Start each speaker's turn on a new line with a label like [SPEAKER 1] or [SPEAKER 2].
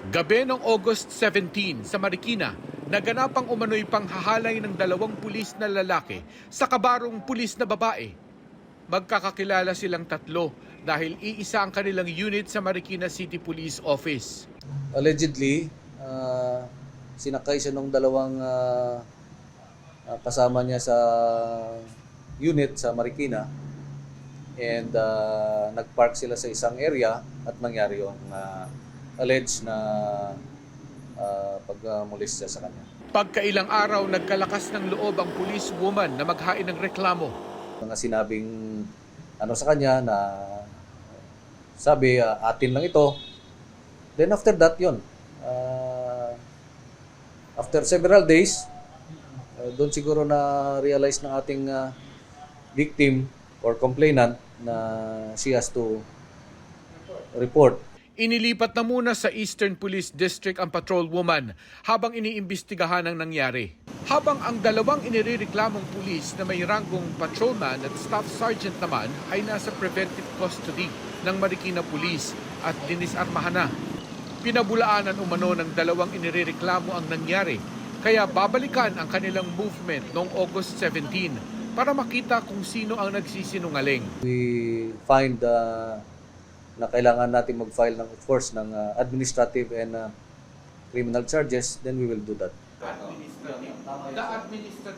[SPEAKER 1] Gabi ng August 17 sa Marikina, naganap ang umano'y panghahalay ng dalawang pulis na lalaki sa kabarong pulis na babae. Magkakakilala silang tatlo dahil iisa ang kanilang unit sa Marikina City Police Office.
[SPEAKER 2] Allegedly, sinakay siya ng dalawang kasama niya sa unit sa Marikina and nagpark sila sa isang area at nangyari yung alleged na pagmulis siya sa kanya.
[SPEAKER 1] Pagkailang araw, nagkalakas ng loob ang police woman na maghain ng reklamo.
[SPEAKER 2] Mga sinabing sa kanya na sabi atin lang ito. Then after that yun, after several days, doon siguro na realize ng ating victim or complainant na she has to report.
[SPEAKER 1] Inilipat na muna sa Eastern Police District ang patrol woman habang iniimbestigahan ang nangyari. Habang ang dalawang inirereklamong pulis na may ranggong patrolman at staff sergeant naman ay nasa preventive custody ng Marikina Police at dinisarmahan na. Pinabulaanan umano ng dalawang inirereklamo ang nangyari, kaya babalikan ang kanilang movement noong August 17 para makita kung sino ang nagsisinungaling.
[SPEAKER 2] We find na kailangan natin mag-file ng, of course, ng administrative and criminal charges, then we will do that.
[SPEAKER 1] The administrative